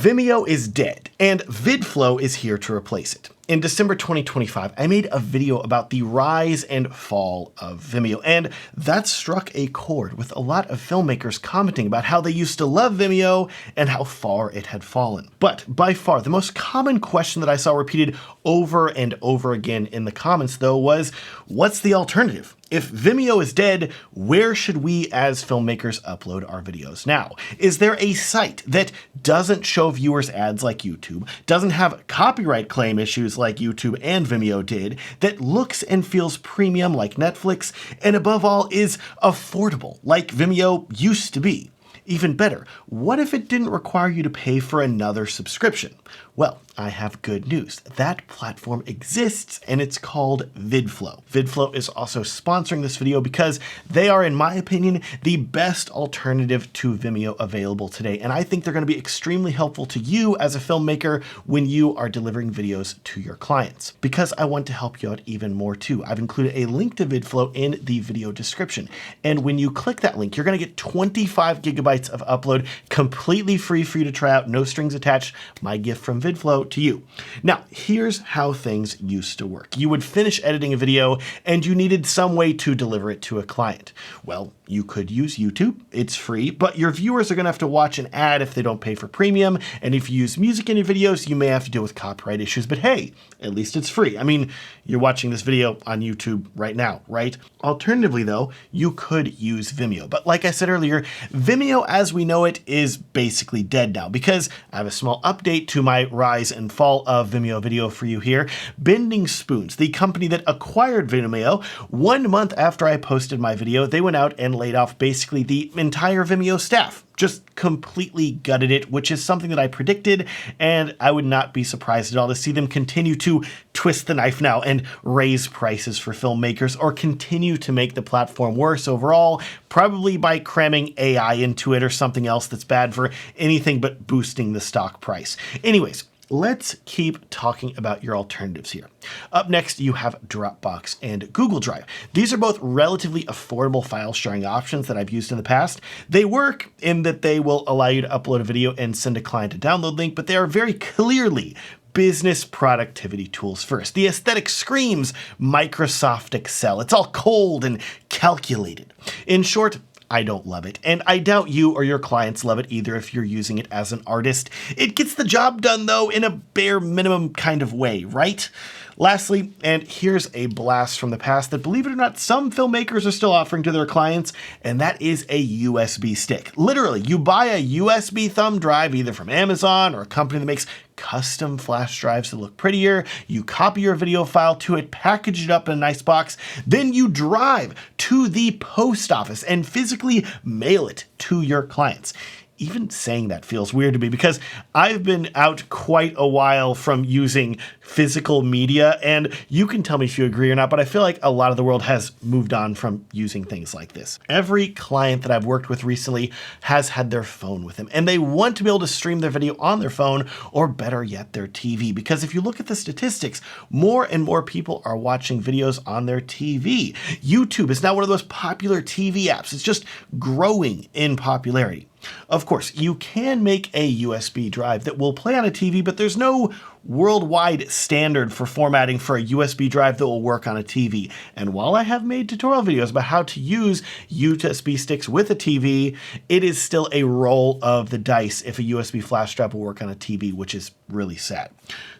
Vimeo is dead, and Vidflow is here to replace it. In December 2025, I made a video about the rise and fall of Vimeo, and that struck a chord with a lot of filmmakers commenting about how they used to love Vimeo and how far it had fallen. But by far, the most common question that I saw repeated over and over again in the comments, though, was, what's the alternative? If Vimeo is dead, where should we as filmmakers upload our videos now? Is there a site that doesn't show viewers ads like YouTube, doesn't have copyright claim issues like YouTube and Vimeo did, that looks and feels premium like Netflix, and above all is affordable like Vimeo used to be? Even better, what if it didn't require you to pay for another subscription? Well, I have good news. That platform exists, and it's called Vidflow. Vidflow is also sponsoring this video because they are, in my opinion, the best alternative to Vimeo available today, and I think they're going to be extremely helpful to you as a filmmaker when you are delivering videos to your clients. Because I want to help you out even more too, I've included a link to Vidflow in the video description, and when you click that link, you're going to get 25 gigabytes of upload completely free for you to try out, no strings attached. My gift from Vidflow to you. Now, here's how things used to work. You would finish editing a video and you needed some way to deliver it to a client. Well, you could use YouTube. It's free, but your viewers are going to have to watch an ad if they don't pay for premium. And if you use music in your videos, you may have to deal with copyright issues, but hey, at least it's free. I mean, you're watching this video on YouTube right now, right? Alternatively though, you could use Vimeo. But like I said earlier, Vimeo as we know it is basically dead now because I have a small update to my rise and fall of Vimeo video for you here. Bending Spoons, the company that acquired Vimeo, 1 month after I posted my video, they went out and laid off basically the entire Vimeo staff. Just completely gutted it, which is something that I predicted, and I would not be surprised at all to see them continue to twist the knife now and raise prices for filmmakers or continue to make the platform worse overall, probably by cramming AI into it or something else that's bad for anything but boosting the stock price. Anyways, let's keep talking about your alternatives here. Up next, you have Dropbox and Google Drive. These are both relatively affordable file sharing options that I've used in the past. They work in that they will allow you to upload a video and send a client a download link, but they are very clearly business productivity tools first. The aesthetic screams Microsoft Excel. It's all cold and calculated. In short, I don't love it, and I doubt you or your clients love it either if you're using it as an artist. It gets the job done, though, in a bare minimum kind of way, right? Lastly, and here's a blast from the past that, believe it or not, some filmmakers are still offering to their clients, and that is a USB stick. Literally, you buy a USB thumb drive either from Amazon or a company that makes custom flash drives that look prettier, you copy your video file to it, package it up in a nice box, then you drive to the post office and physically mail it to your clients. Even saying that feels weird to me because I've been out quite a while from using physical media, and you can tell me if you agree or not, but I feel like a lot of the world has moved on from using things like this. Every client that I've worked with recently has had their phone with them, and they want to be able to stream their video on their phone, or better yet, their TV, because if you look at the statistics, more and more people are watching videos on their TV. YouTube is now one of those popular TV apps. It's just growing in popularity. Of course, you can make a USB drive that will play on a TV, but there's no worldwide standard for formatting for a USB drive that will work on a TV. And while I have made tutorial videos about how to use USB sticks with a TV, it is still a roll of the dice if a USB flash drive will work on a TV, which is really sad.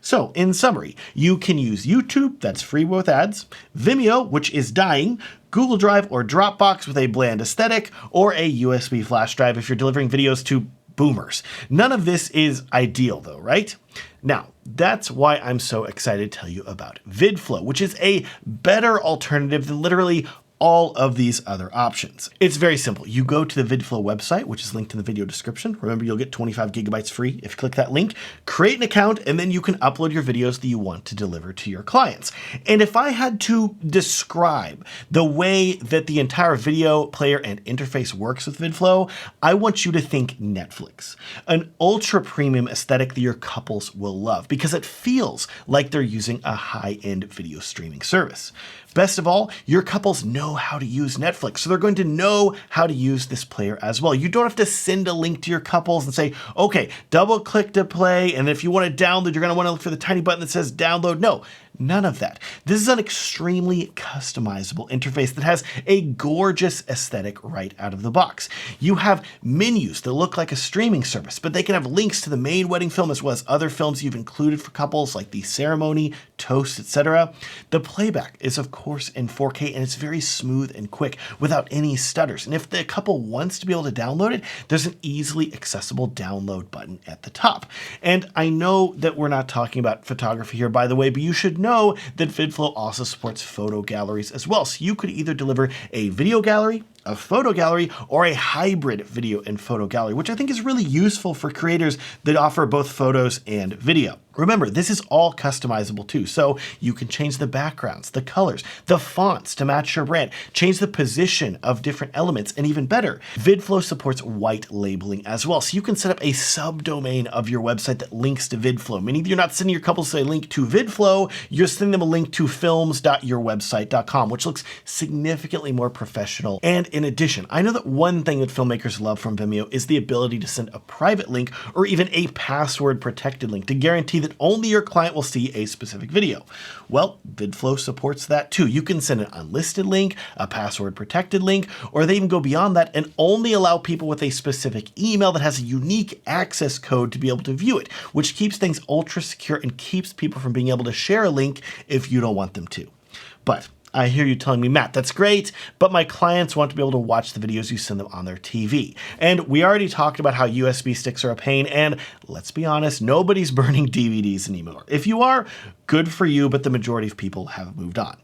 So in summary, you can use YouTube, that's free with ads, Vimeo, which is dying, Google Drive or Dropbox with a bland aesthetic, or a USB flash drive if you're delivering videos to boomers. None of this is ideal though, right? Now, that's why I'm so excited to tell you about Vidflow, which is a better alternative than literally all of these other options. It's very simple. You go to the Vidflow website, which is linked in the video description. Remember, you'll get 25 gigabytes free if you click that link, create an account, and then you can upload your videos that you want to deliver to your clients. And if I had to describe the way that the entire video player and interface works with Vidflow, I want you to think Netflix, an ultra premium aesthetic that your couples will love because it feels like they're using a high-end video streaming service. Best of all, your couples know know how to use Netflix, so they're going to know how to use this player as well. You don't have to send a link to your couples and say, okay, double click to play, and if you want to download, you're going to want to look for the tiny button that says download. No, none of that. This is an extremely customizable interface that has a gorgeous aesthetic right out of the box. You have menus that look like a streaming service, but they can have links to the main wedding film as well as other films you've included for couples like the ceremony, toast, etc. The playback is of course in 4K, and it's very smooth and quick without any stutters. And if the couple wants to be able to download it, there's an easily accessible download button at the top. And I know that we're not talking about photography here, by the way, but you should know that Vidflow also supports photo galleries as well. So you could either deliver a video gallery, a photo gallery, or a hybrid video and photo gallery, which I think is really useful for creators that offer both photos and video. Remember, this is all customizable too, so you can change the backgrounds, the colors, the fonts to match your brand, change the position of different elements, and even better, Vidflow supports white labeling as well. So you can set up a subdomain of your website that links to Vidflow, meaning you're not sending your couples a link to Vidflow, you're sending them a link to films.yourwebsite.com, which looks significantly more professional. And in addition, I know that one thing that filmmakers love from Vimeo is the ability to send a private link or even a password protected link to guarantee that only your client will see a specific video. Well, Vidflow supports that too. You can send an unlisted link, a password protected link, or they even go beyond that and only allow people with a specific email that has a unique access code to be able to view it, which keeps things ultra secure and keeps people from being able to share a link if you don't want them to. But I hear you telling me, Matt, that's great, but my clients want to be able to watch the videos you send them on their TV. And we already talked about how USB sticks are a pain, and let's be honest, nobody's burning DVDs anymore. If you are, good for you, but the majority of people have moved on.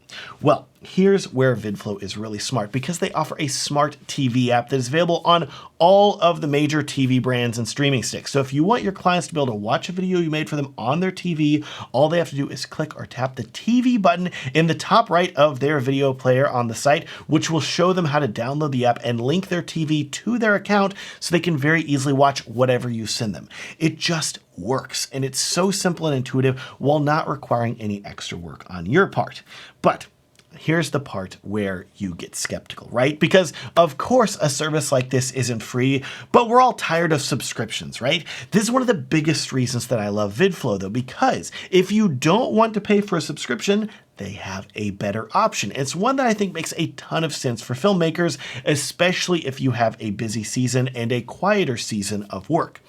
Well, here's where Vidflow is really smart, because they offer a smart TV app that is available on all of the major TV brands and streaming sticks. So if you want your clients to be able to watch a video you made for them on their TV, all they have to do is click or tap the TV button in the top right of their video player on the site, which will show them how to download the app and link their TV to their account so they can very easily watch whatever you send them. It just works, and it's so simple and intuitive while not requiring any extra work on your part. But here's the part where you get skeptical, right? Because of course a service like this isn't free, but we're all tired of subscriptions, right? This is one of the biggest reasons that I love Vidflow though, because if you don't want to pay for a subscription, they have a better option. It's one that I think makes a ton of sense for filmmakers, especially if you have a busy season and a quieter season of work.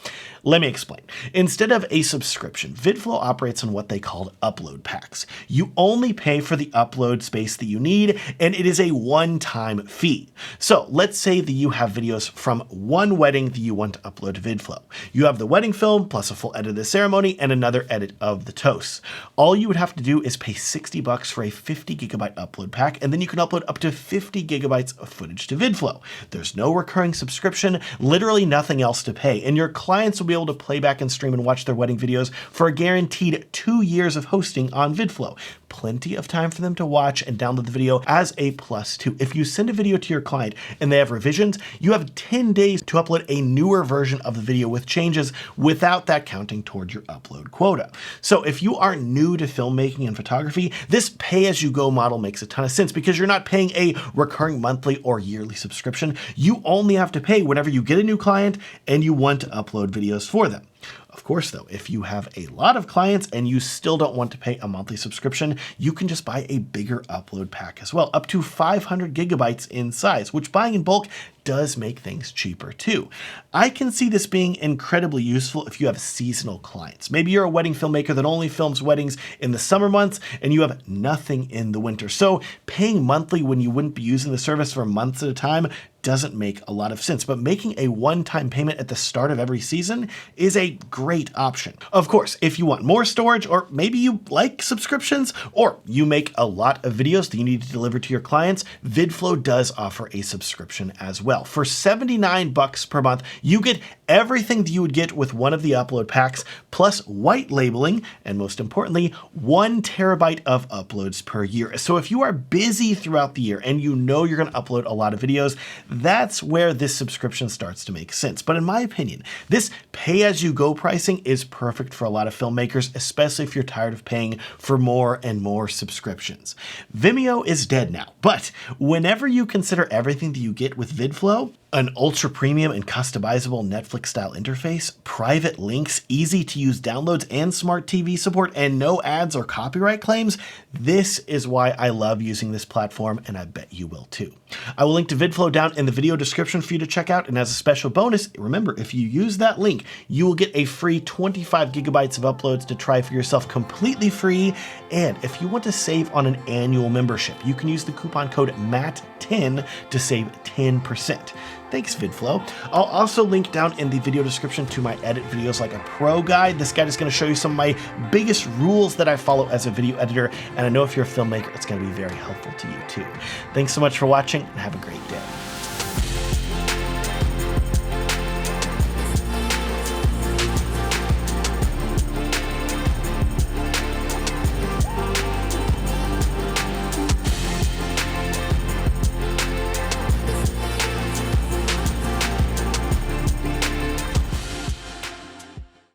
Let me explain. Instead of a subscription, Vidflow operates on what they call upload packs. You only pay for the upload space that you need, and it is a one-time fee. So let's say that you have videos from one wedding that you want to upload to Vidflow. You have the wedding film plus a full edit of the ceremony and another edit of the toast. All you would have to do is pay $60 for a 50 gigabyte upload pack, and then you can upload up to 50 gigabytes of footage to Vidflow. There's no recurring subscription, literally nothing else to pay, and your clients will be able to play back and stream and watch their wedding videos for a guaranteed 2 years of hosting on Vidflow. Plenty of time for them to watch and download the video as a plus too. If you send a video to your client and they have revisions, you have 10 days to upload a newer version of the video with changes without that counting toward your upload quota. So if you are new to filmmaking and photography, this pay-as-you-go model makes a ton of sense because you're not paying a recurring monthly or yearly subscription. You only have to pay whenever you get a new client and you want to upload videos for them. Of course, though, if you have a lot of clients and you still don't want to pay a monthly subscription, you can just buy a bigger upload pack as well, up to 500 gigabytes in size, which buying in bulk does make things cheaper too. I can see this being incredibly useful if you have seasonal clients. Maybe you're a wedding filmmaker that only films weddings in the summer months and you have nothing in the winter. So paying monthly when you wouldn't be using the service for months at a time doesn't make a lot of sense, but making a one-time payment at the start of every season is a great option. Of course, if you want more storage, or maybe you like subscriptions, or you make a lot of videos that you need to deliver to your clients, Vidflow does offer a subscription as well. For $79 per month, you get everything that you would get with one of the upload packs, plus white labeling, and most importantly, 1 terabyte of uploads per year. So if you are busy throughout the year and you know you're going to upload a lot of videos, that's where this subscription starts to make sense. But in my opinion, this pay-as-you-go pricing is perfect for a lot of filmmakers, especially if you're tired of paying for more and more subscriptions. Vimeo is dead now, but whenever you consider everything that you get with Vidflow, an ultra premium and customizable Netflix-style interface, private links, easy-to-use downloads, and smart TV support, and no ads or copyright claims, this is why I love using this platform, and I bet you will too. I will link to Vidflow down in the video description for you to check out, and as a special bonus, remember, if you use that link, you will get a free 25 gigabytes of uploads to try for yourself completely free, and if you want to save on an annual membership, you can use the coupon code MATT10 to save 10%. Thanks, Vidflow. I'll also link down in the video description to my Edit Videos Like a Pro guide. This guide is going to show you some of my biggest rules that I follow as a video editor, and I know if you're a filmmaker, it's going to be very helpful to you too. Thanks so much for watching, and have a great day.